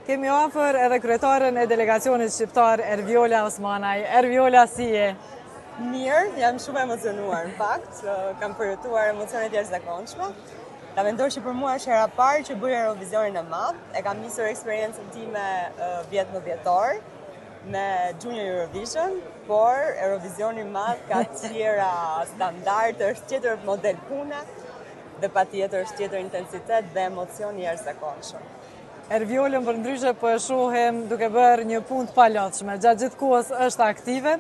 Kemi afër edhe kryetaren e delegacionit shqiptar Ervjola Osmanaj. Ervjola, si je? Mirë, jam shumë emocionuar në fakt, kam përjetuar emocionet jashtëzakonshme. Ta mendoj që për mua është hera parë që bëj Eurovisionin e madh, e kam nisur eksperiencën time vjet më vjetor me Junior Eurovision, por Eurovisioni i madh ka tjera standarde, është tjetër model pune dhe patjetër është tjetër intensitet dhe emocion i jashtëzakonshëm. Ervjolën për ndryshe po e shohim duke bërë një punë të palotshme, gjatë gjithë kohës është aktive.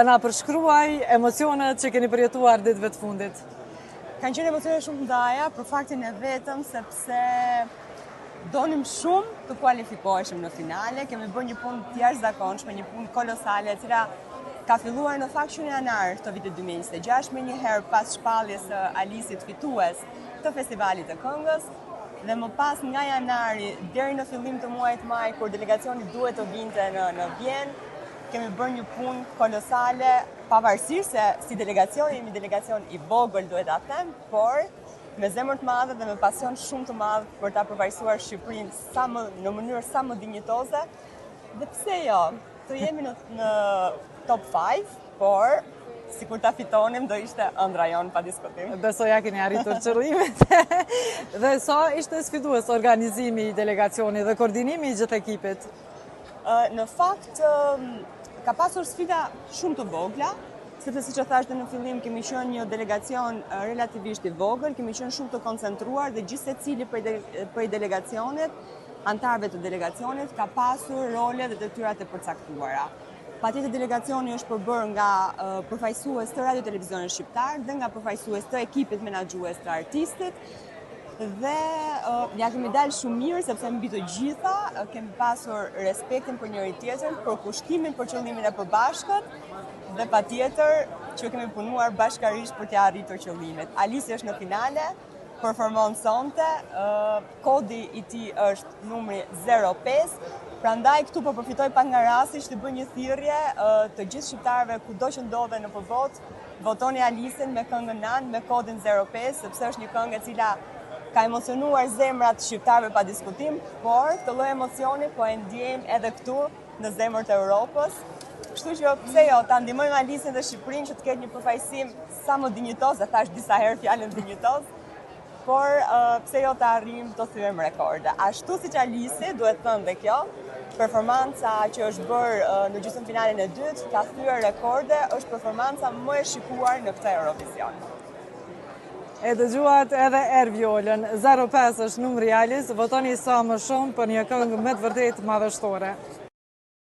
Na përshkruaj emocionet që keni përjetuar ditëve të fundit. Kanë qenë emocione shumë të ndaja për faktin e vetëm sepse donim shumë të kualifikoheshim në finale, kemi bërë një punë të jashtëzakonshme, një punë kolosale, e cila ka filluar në fakt që në janar të vitit 2026 me një herë pas shpalljes së Alisit fitues të festivalit të këngës. Dhe më pas nga janari deri në fillim të muajit maj, kur delegacioni duhet të vinte në Vjenë, kemi bërë një punë kolosale, pavarësisht se si delegacioni jemi delegacion i vogël, duhet ta them, por me zemër të madhe dhe me pasion shumë të madh për ta përfaqësuar Shqipërinë në mënyrë sa më dinjitoze. Dhe pse jo, të jemi në top 5, por sikur ta fitonim do ishte ëndra jon pa diskutim. Besoja keni arritur qëllimet. Dhe sa ishte sfidues organizimi i delegacionit dhe koordinimi i gjithë ekipit? Në fakt ka pasur sfida shumë të vogla, sepse siç e thash në fillim kemi qenë një delegacion relativisht i vogël, kemi qenë shumë të koncentruar dhe gjithë secili prej delegacionit, antarëve të delegacionit ka pasur role dhe detyrat e përcaktuara. Patjetër delegacioni është përbërë nga përfaqësues të radio televizionit shqiptar dhe nga përfaqësues të ekipit menaxhues të artistit. Dhe ja kemi dalë shumë mirë sepse mbi të gjitha kemi pasur respektin për njëri tjetrin, për kushtimin për qëllimin e përbashkët dhe patjetër që kemi punuar bashkërisht për të arritur qëllimet. Alisi është në finale, performon sonte, kodi i tij është numri 05. Prandaj këtu po përfitoj pak nga rasti që të bëj një thirrje të gjithë shqiptarëve kudo që ndodhen në botë, votoni Alisin me këngën Nan me kodin 05, sepse është një këngë e cila ka emocionuar zemrat shqiptarëve pa diskutim, por këtë lloj emocioni po e ndjejmë edhe këtu në zemrat e Europës. Kështu që pse jo, ta ndihmojmë Alisin dhe Shqipërinë që të ketë një përfaqësim sa më dinjitoz, e thash disa herë fjalën dinjitoz, por pse jo të arrijmë të thyejmë rekorde. Ashtu siç Alisi, duhet thënë dhe kjo, performanca që është bërë në gjysmëfinalen e dytë, ka thyer rekorde, është performanca më e shikuar në këtë Eurovision. E dëgjuat edhe Ervjolën, 05 është numri i Alis, votoni sa më shumë për një këngë me të vërtetë madhështore.